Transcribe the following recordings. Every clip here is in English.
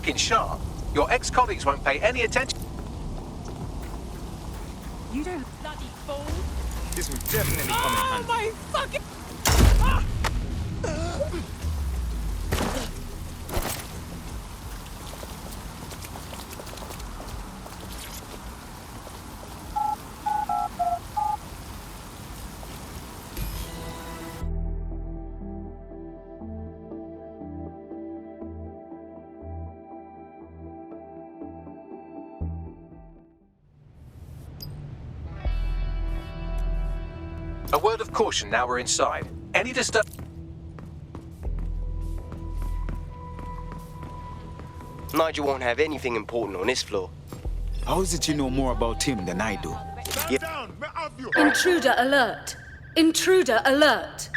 looking sharp. Your ex-colleagues won't pay any attention. You don't bloody fool! This will definitely come in handy. My fucking... A word of caution now we're inside. Any disturb... Nigel won't have anything important on this floor. How is it you know more about him than I do? Intruder alert! Intruder alert!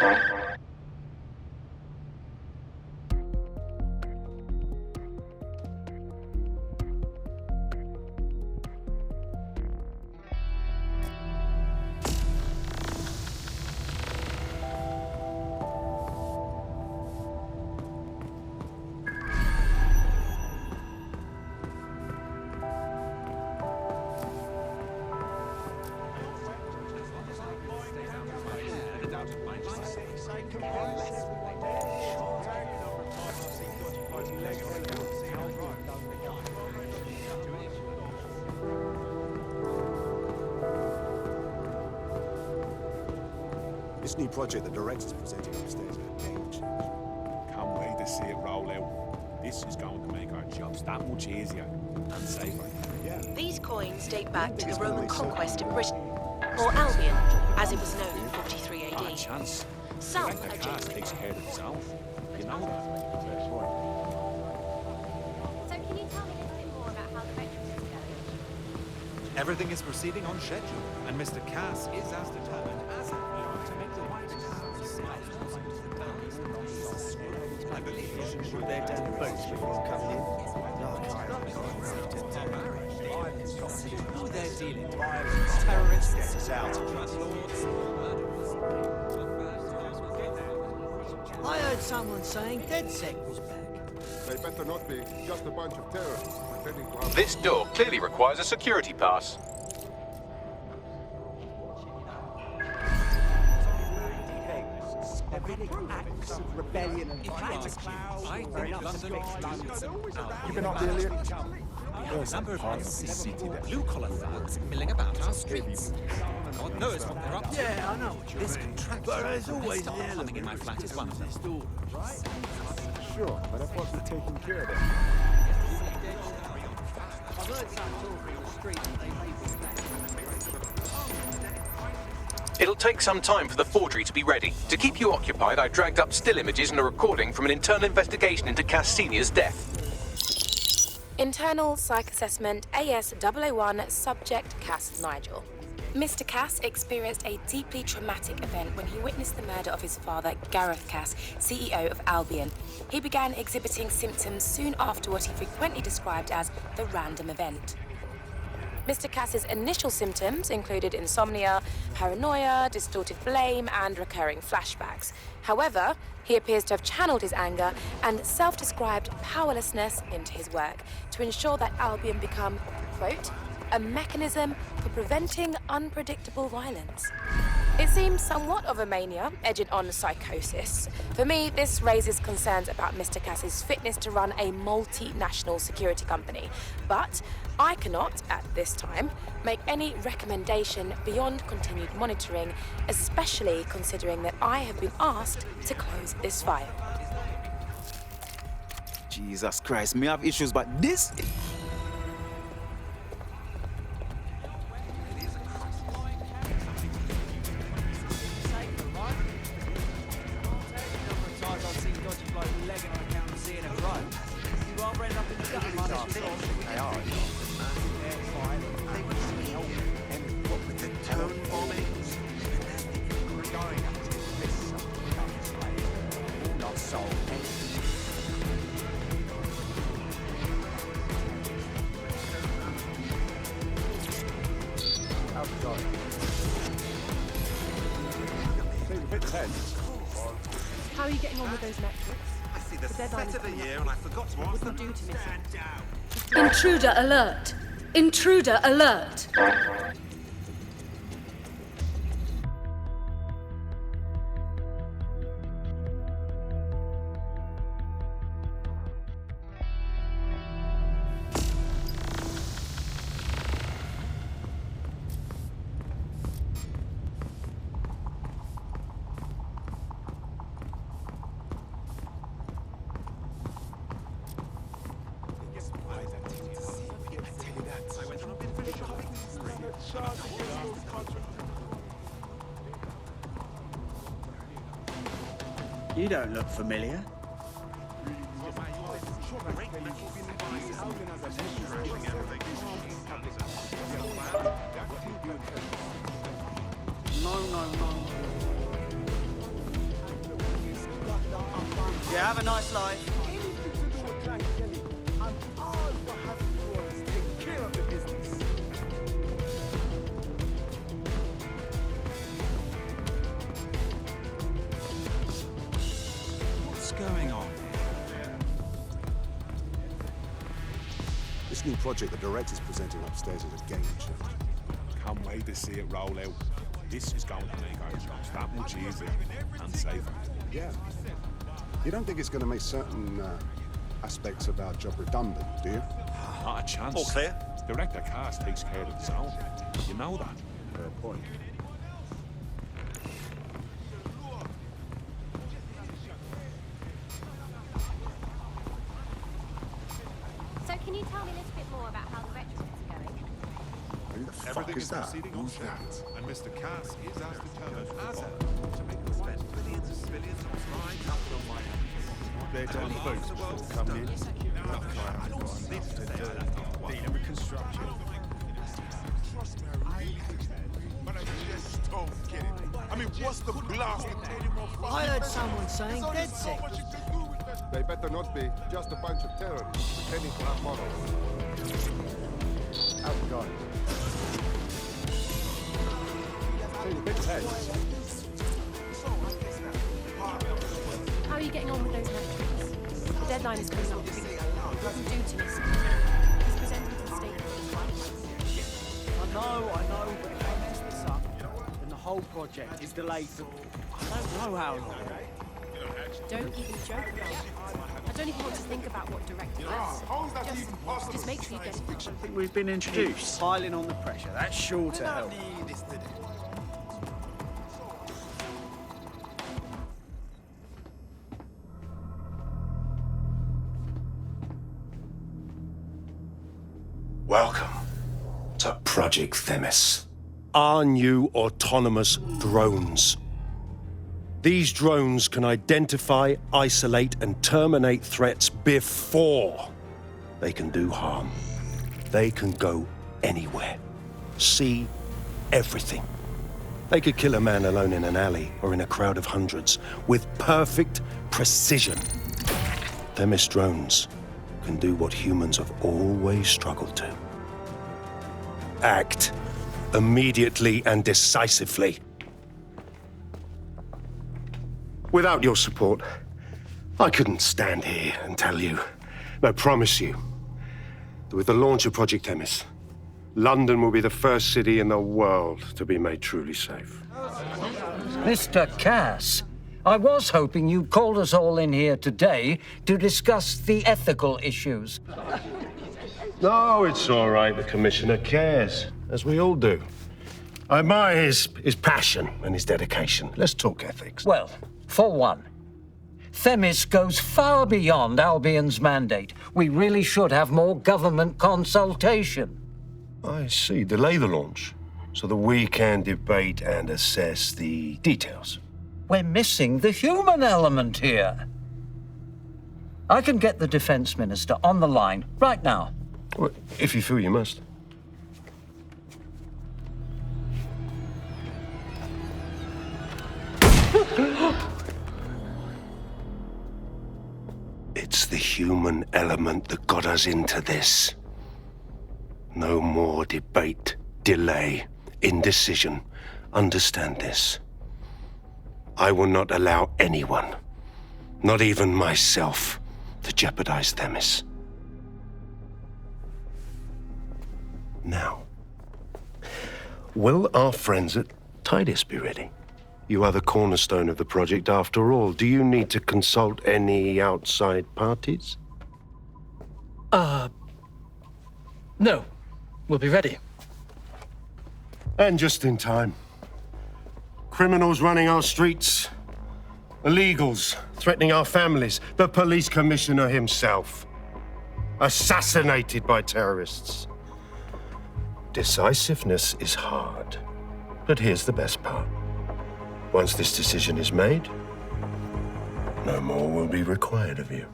This new project the director's presenting upstairs is a game changer. Can't wait to see it roll out. This is going to make our jobs that much easier and safer. Yeah. These coins date back to the Roman conquest of Britain, or Albion, as it was known in 43 Our AD. chance. Some The are cast genuine. takes care of itself. You know that. So can you tell me a little bit more about how the retrofit is going? Everything is proceeding on schedule, and Mr. Cass is as determined as ever to make the right decisions. I believe They've done boats before coming in. who they're dealing with. Terrorists, Get us out. I heard someone saying DedSec was back. They better not be. Just a bunch of terrorists pretending to have... This door clearly requires a security pass. Acts of rebellion and violence. I think London You cannot be alien. a number of us blue-collar thugs milling about our streets. God knows what they're up to. Yeah, I know. This contraction But there's of always stuff the coming in my flat is one of them. Sure, but I thought we'd taken care of them. I've heard some talk in the street that they may be back. It'll take some time for the forgery to be ready. To keep you occupied, I dragged up still images and a recording from an internal investigation into Cass Senior's death. Internal Psych Assessment AS001 Subject Cass Nigel. Mr. Cass experienced a deeply traumatic event when he witnessed the murder of his father, Gareth Cass, CEO of Albion. He began exhibiting symptoms soon after what he frequently described as the random event. Mr. Cass's initial symptoms included insomnia, paranoia, distorted blame, and recurring flashbacks. However, he appears to have channeled his anger and self-described powerlessness into his work to ensure that Albion become, quote, a mechanism for preventing unpredictable violence. It seems somewhat of a mania, edging on psychosis. For me, this raises concerns about Mr. Cass's fitness to run a multinational security company. But I cannot, at this time, make any recommendation beyond continued monitoring, especially considering that I have been asked to close this file. Jesus Christ, me have issues, but this... How are you getting on with those metrics? actually the set of the year, and I forgot to ask them to stand down. Intruder alert! Intruder alert! You don't look familiar. No. Yeah, have a nice life. What's going on? This new project the director's presenting upstairs is a game changer. Can't wait to see it roll out. This is going to make our jobs that much easier and safer. Yeah. You don't think it's going to make certain aspects of our job redundant, do you? Not a chance. All clear? Director Cast takes care of his own. You know that. Fair point. So can you tell me a little bit more about how the retrofits are going? Who the fuck is that? Who's that? And Mr. Cass is as determined as ever. To make them spend millions of civilians on trying capital on my hands. They're done folks before coming in. I don't sit there. Dealing with construction. But I just don't get it. I mean, what's the blast? I heard someone saying dead sick. They better not be. Just a bunch of terrorists pretending to have models. Have gun. How are you getting on with those metrics? The deadline is coming up. What can do to this? He's presenting to the state. I know, but if I mess this up, then the whole project is delayed for I don't know how long. Don't even joke about it. I don't even want to think about what director is. Just make sure you get it. I think we've been introduced. Piling on the pressure, that's sure to help. Welcome to Project Themis. Our new autonomous drones. These drones can identify, isolate, and terminate threats before they can do harm. They can go anywhere, see everything. They could kill a man alone in an alley or in a crowd of hundreds with perfect precision. Themis drones can do what humans have always struggled to. Act immediately and decisively. Without your support, I couldn't stand here and tell you, I promise you, that with the launch of Project Themis, London will be the first city in the world to be made truly safe. Mr. Cass, I was hoping you called us all in here today to discuss the ethical issues. No, it's all right. The Commissioner cares, as we all do. I admire his passion and his dedication. Let's talk ethics. Well, for one, Themis goes far beyond Albion's mandate. We really should have more government consultation. I see. Delay the launch so that we can debate and assess the details. We're missing the human element here. I can get the Defense Minister on the line right now. Well, if you feel you must. It's the human element that got us into this. No more debate, delay, indecision. Understand this. I will not allow anyone, Not even myself to jeopardize Themis. Now, will our friends at Tidus be ready? You are the cornerstone of the project after all. Do you need to consult any outside parties? No. We'll be ready. And just in time. Criminals running our streets. Illegals threatening our families. The police commissioner himself. Assassinated by terrorists. Decisiveness is hard. But here's the best part. Once this decision is made, no more will be required of you.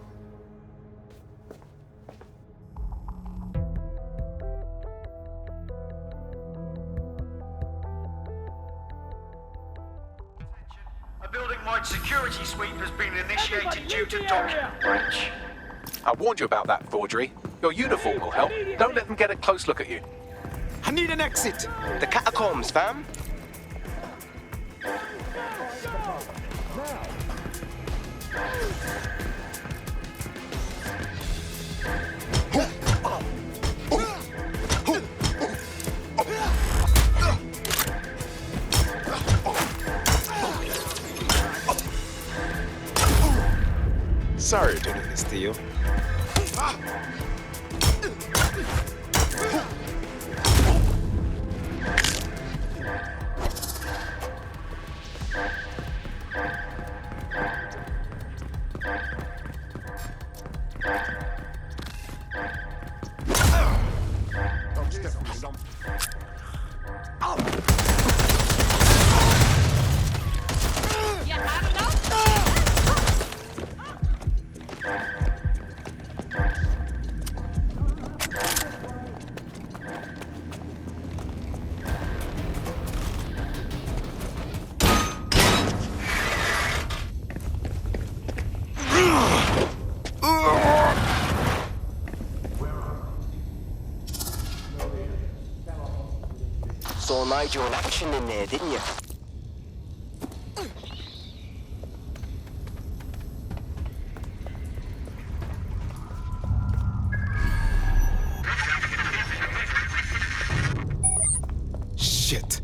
A building-wide security sweep has been initiated due to document breach. I warned you about that forgery. Your uniform will help. Don't let them get a close look at you. I need an exit. The catacombs, fam. Sorry to do this to you. Saw Nigel in action in there, didn't you? Shit.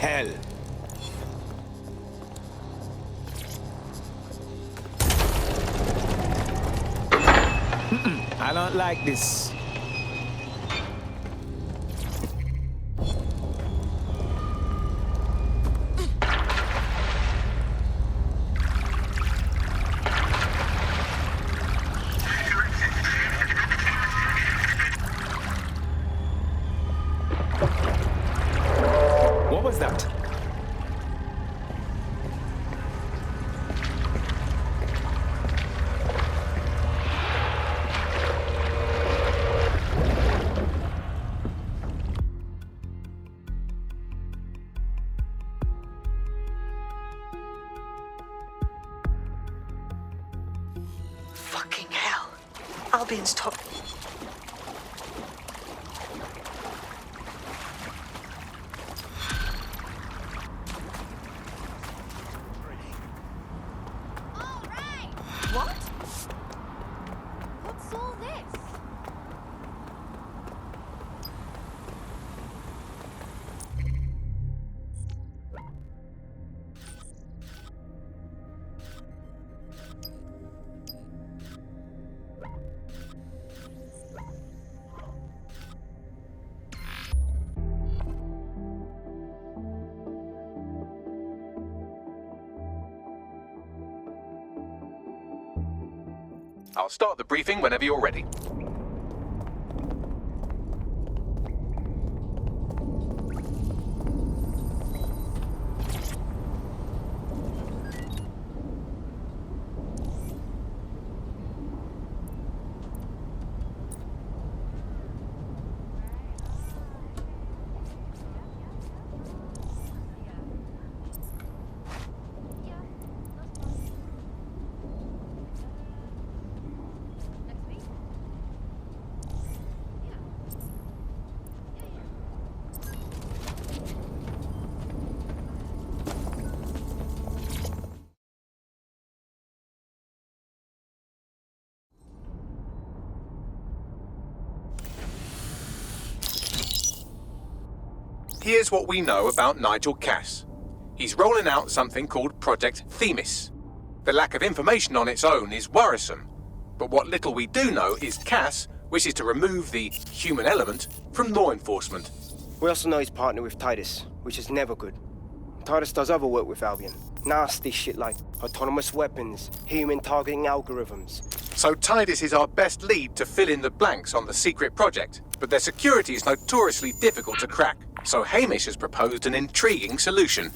Hell. I don't like this. Albion's top. What? What's all this? I'll start the briefing whenever you're ready. Here's what we know about Nigel Cass. He's rolling out something called Project Themis. The lack of information on its own is worrisome, but what little we do know is Cass wishes to remove the human element from law enforcement. We also know he's partnered with Titus, which is never good. Titus does other work with Albion. Nasty shit like autonomous weapons, human targeting algorithms. So Titus is our best lead to fill in the blanks on the secret project, but their security is notoriously difficult to crack. So Hamish has proposed an intriguing solution.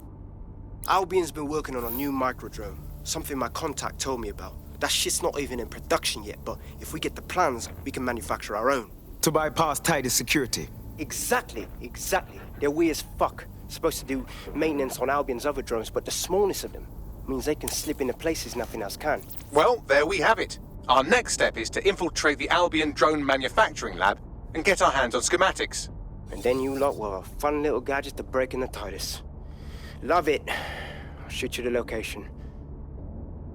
Albion's been working on a new microdrone, something my contact told me about. That shit's not even in production yet, but if we get the plans, we can manufacture our own. To bypass Titus security. Exactly. They're weird as fuck. Supposed to do maintenance on Albion's other drones, but the smallness of them means they can slip into places nothing else can. Well, there we have it. Our next step is to infiltrate the Albion drone manufacturing lab and get our hands on schematics. And then you lot will have a fun little gadget to break into Titus. Love it. I'll shoot you the location.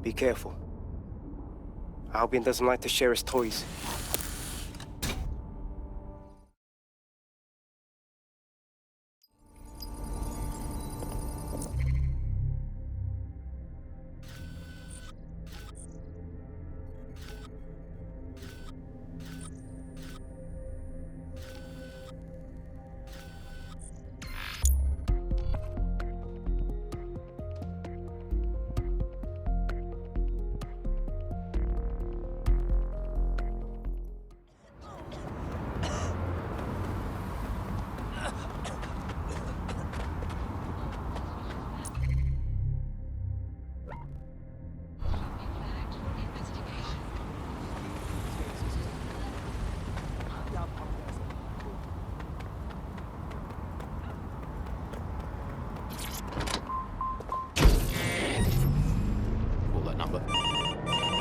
Be careful. Albion doesn't like to share his toys.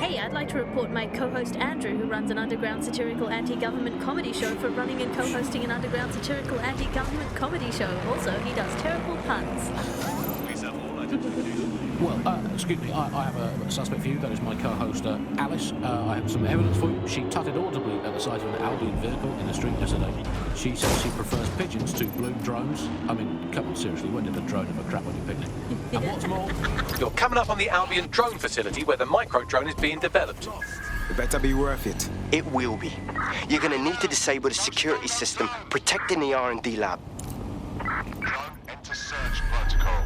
Hey, I'd like to report my co-host Andrew, who runs an underground satirical anti-government comedy show, for running and co-hosting an underground satirical anti-government comedy show. Also, he does terrible puns. Well, excuse me, I have a suspect for you. That is my co-host, Alice. I have some evidence for you. She tutted audibly at the sight of an Albion vehicle in the street yesterday. She says she prefers pigeons to blue drones. I mean, come on, seriously, when did a drone ever crap on your picnic? And what's more... You're coming up on the Albion drone facility where the micro-drone is being developed. It better be worth it. It will be. You're gonna need to disable the security system protecting the R&D lab. Enter search protocol.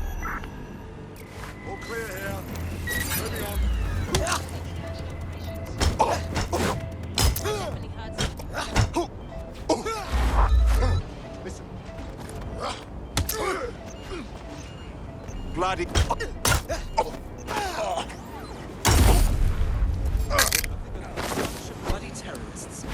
All clear here. Moving on. Listen. Bloody. Bloody terrorists.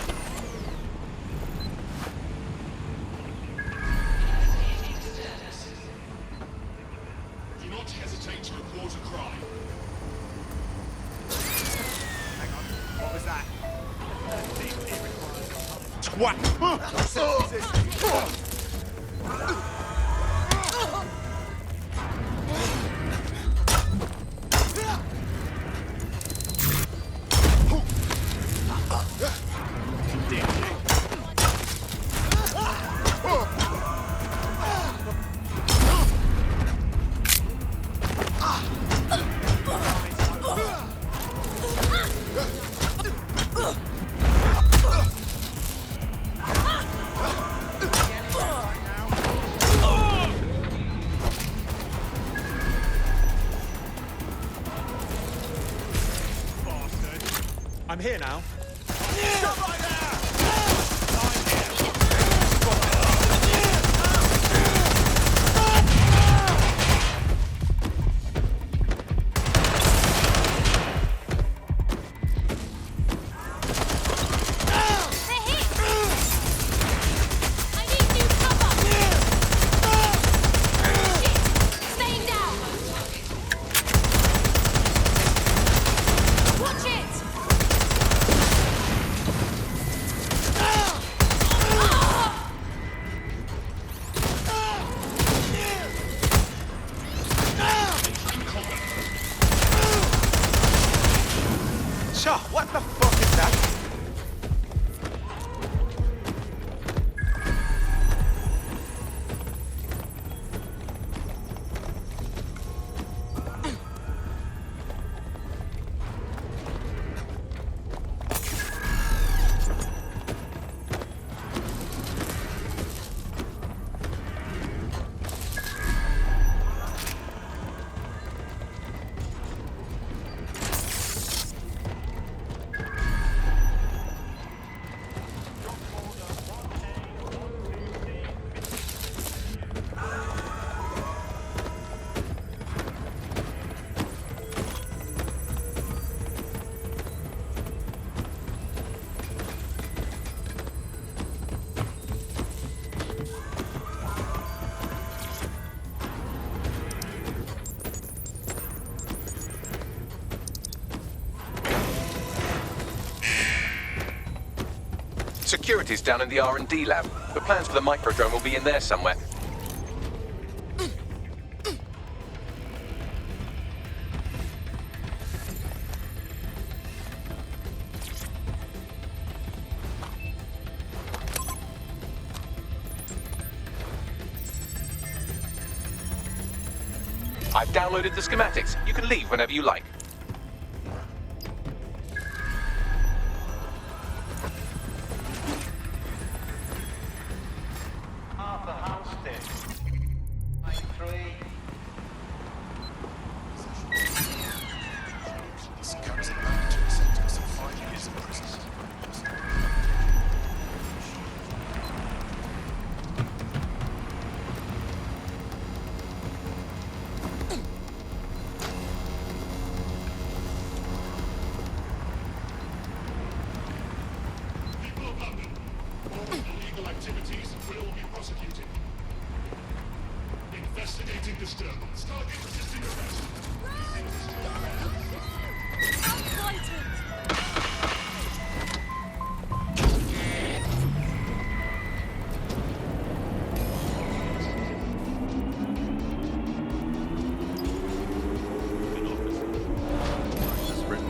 twat! I'm here now. What the fuck is that? Security's down in the R&D lab. The plans for the microdrone will be in there somewhere. I've downloaded the schematics. You can leave whenever you like. Activities will be prosecuted. Investigating disturbance. Target resisting arrest.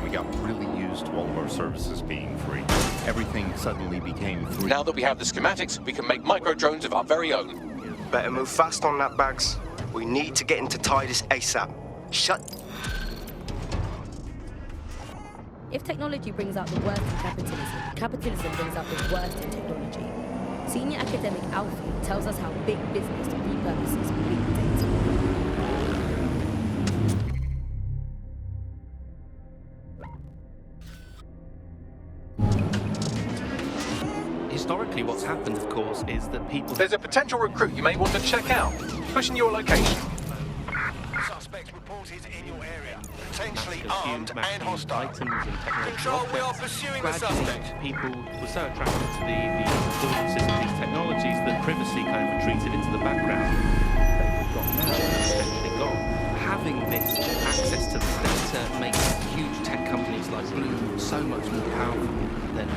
We got really used to all of our services being free. Everything suddenly became free. Now that we have the schematics, we can make microdrones of our very own. Better move fast on that, Bags. We need to get into Titus ASAP. Shut. If technology brings out the worst in capitalism, capitalism brings out the worst in technology. Senior academic Alfie tells us how big business repurposes big data. Historically, what's happened, of course, is that people... There's a potential recruit you may want to check out. Pushing your location. Suspect reported in your area. Potentially armed and hostile. Control, we are pursuing the suspect. People were so attracted to the affordances of these technologies that privacy kind of retreated into the background. They've got now essentially gone. Having this access to this data makes huge tech companies like Bloom so much more powerful than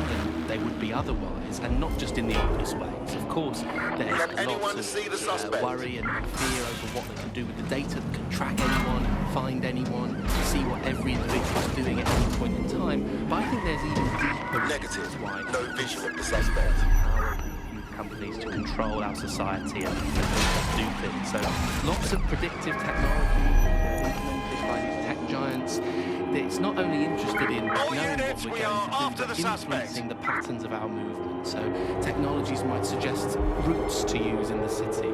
they would be otherwise, and not just in the obvious ways. Of course, there's lots of worry and fear over what they can do with the data that can track anyone, find anyone, see what every individual is doing at any point in time. But I think there's even deeper reasons why no vision of the suspect. Companies to control our society and make us do things. So lots of predictive technology implemented by these tech giants. It's not only interested in knowing what we're going to do, but influencing the patterns of our movement. So technologies might suggest routes to use in the city,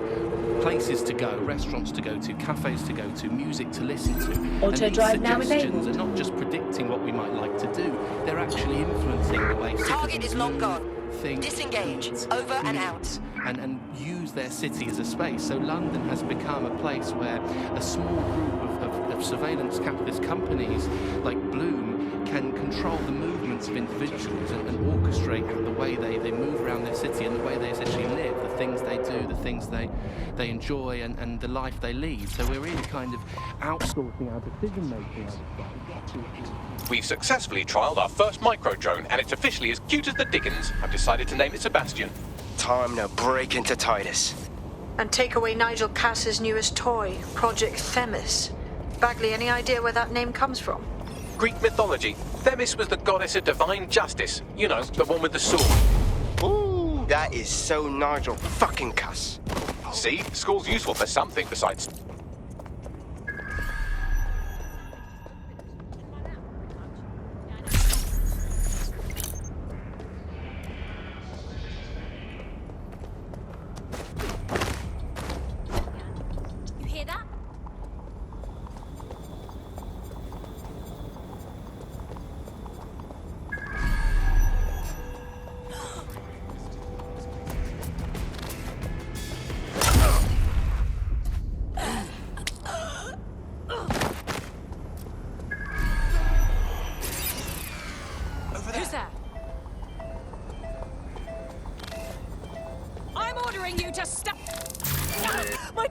places to go, restaurants to go to, cafes to go to, music to listen to. Auto drive now enabled. Suggestions are not just predicting what we might like to do, they're actually influencing the way Target is long gone. Think, disengage. Over and out. And use their city as a space. So London has become a place where a small group of surveillance capitalist companies like Bloom can control the movements of individuals and orchestrate the way they move around their city and the way they essentially live, the things they do, the things they enjoy, and the life they lead. So we're really kind of outsourcing our decision-making. We've successfully trialled our first micro-drone, and it's officially as cute as the dickens. I've decided to name it Sebastian. Time to break into Titus. And take away Nigel Cass's newest toy, Project Themis. Bagley, any idea where that name comes from? Greek mythology. Themis was the goddess of divine justice. You know, the one with the sword. Ooh, that is so Nigel fucking Cass. See? School's useful for something besides... Who's that? I'm ordering you to stop. My.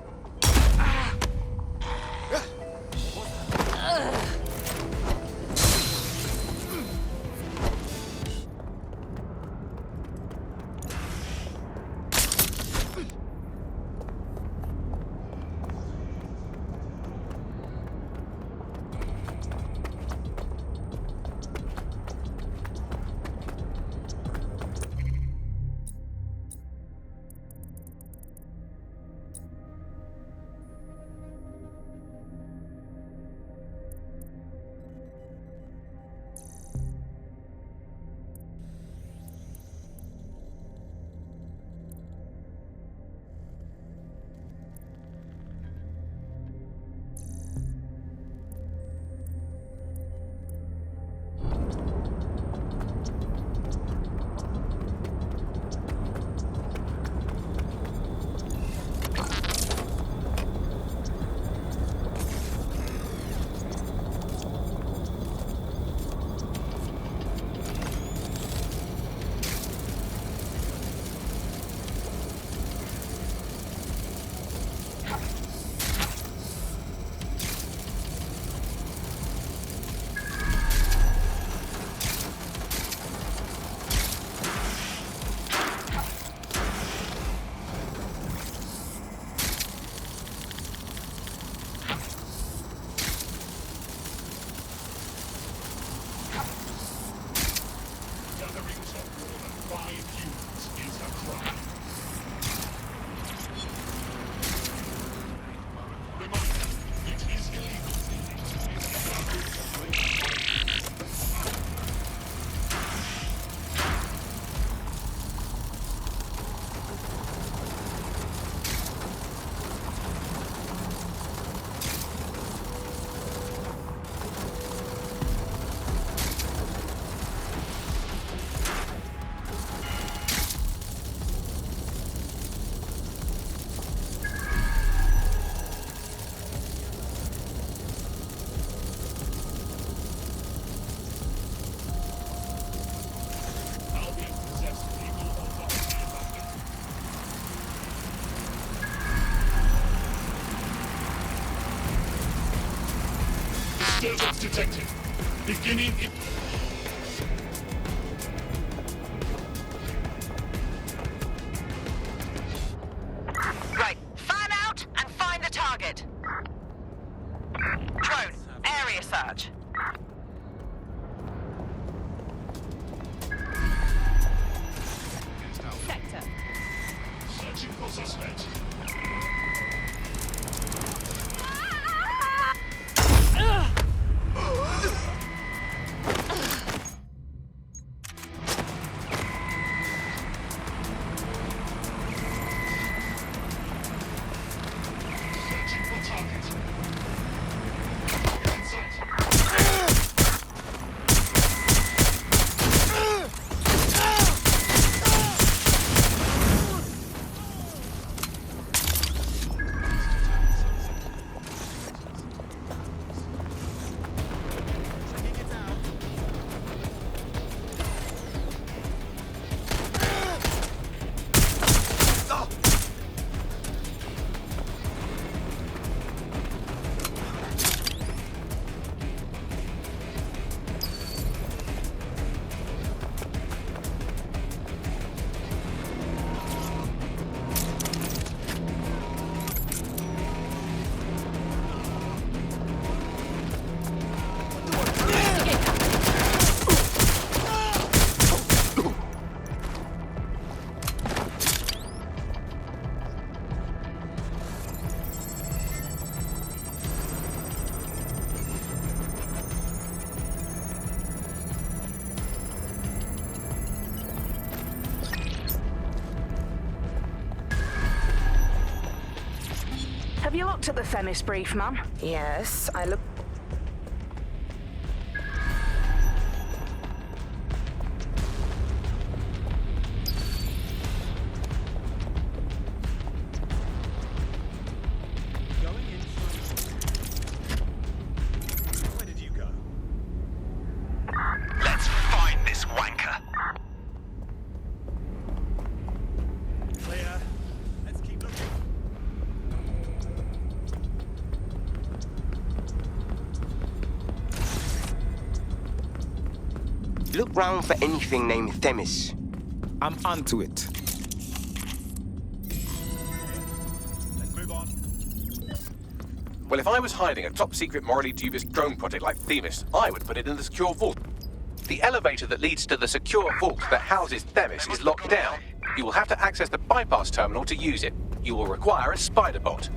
Disturbance detected. Beginning in... search. Sector. Searching for suspect. Searching for target. Have you looked at the Themis brief, ma'am? Yes, I look. Where did you go? Let's find this wanker. Clear. Let's keep looking. Look round for anything named Themis. I'm onto it. Let's move on. Well, if I was hiding a top-secret, morally dubious drone project like Themis, I would put it in the secure vault. The elevator that leads to the secure vault that houses Themis is locked down. You will have to access the bypass terminal to use it. You will require a spider bot.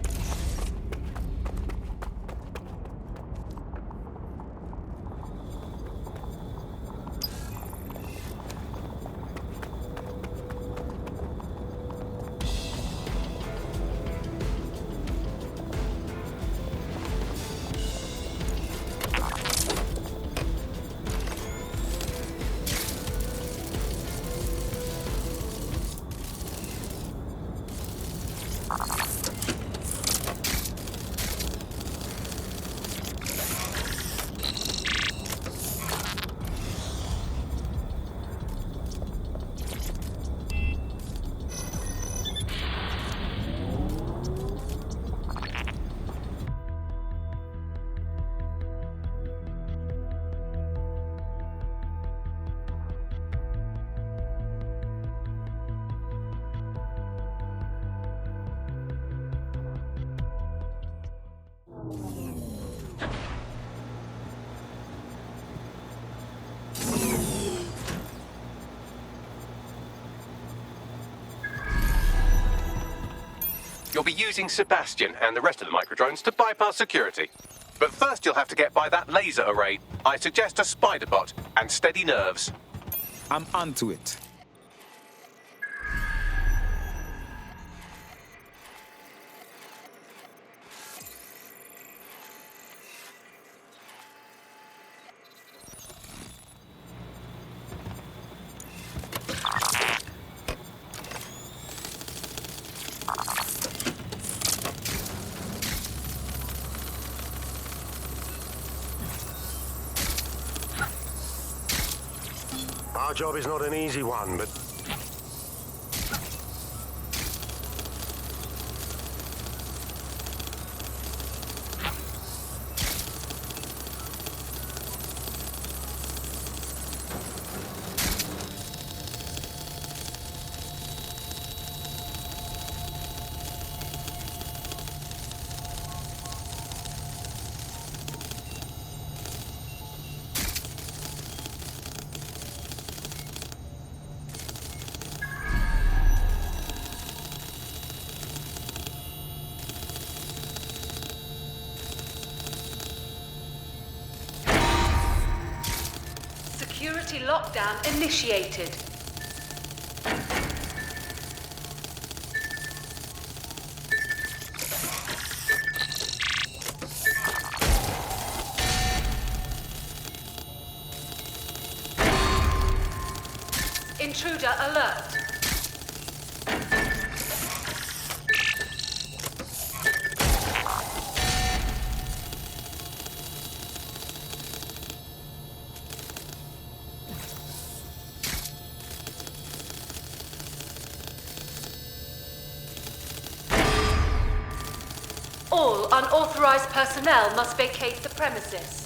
You'll be using Sebastian and the rest of the microdrones to bypass security. But first you'll have to get by that laser array. I suggest a spider bot and steady nerves. I'm onto it. Our job is not an easy one, but Security lockdown initiated. Intruder alert. All unauthorized personnel must vacate the premises.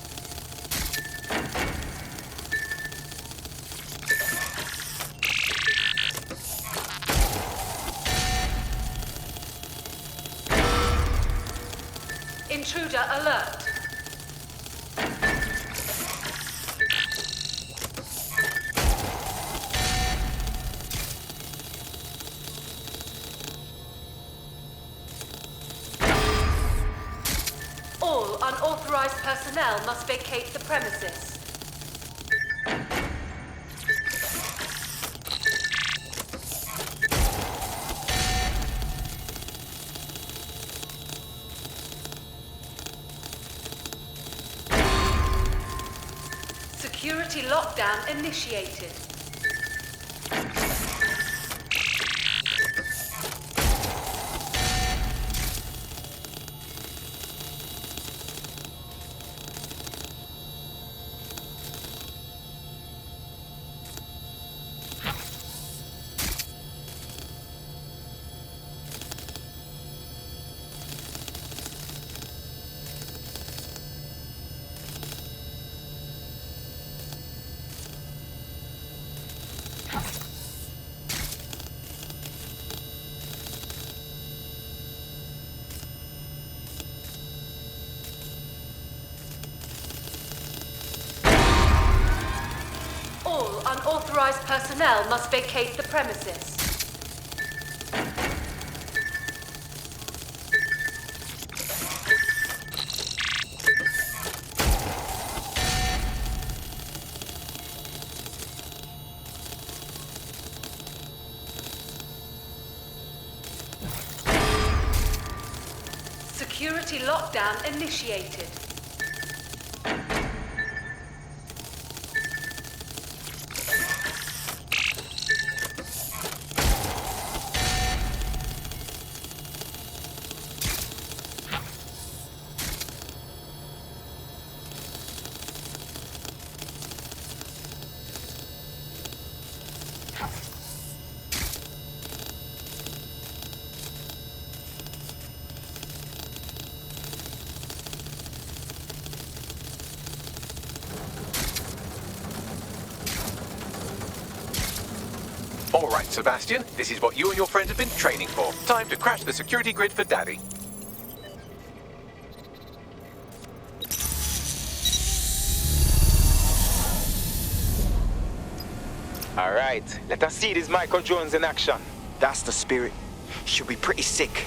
Intruder alert. All unauthorized personnel must vacate the premises. Security lockdown initiated. All unauthorized personnel must vacate the premises. Security lockdown initiated. All right, Sebastian, this is what you and your friends have been training for. Time to crash the security grid for Daddy. All right, let us see these micro drones in action. That's the spirit. Should be pretty sick.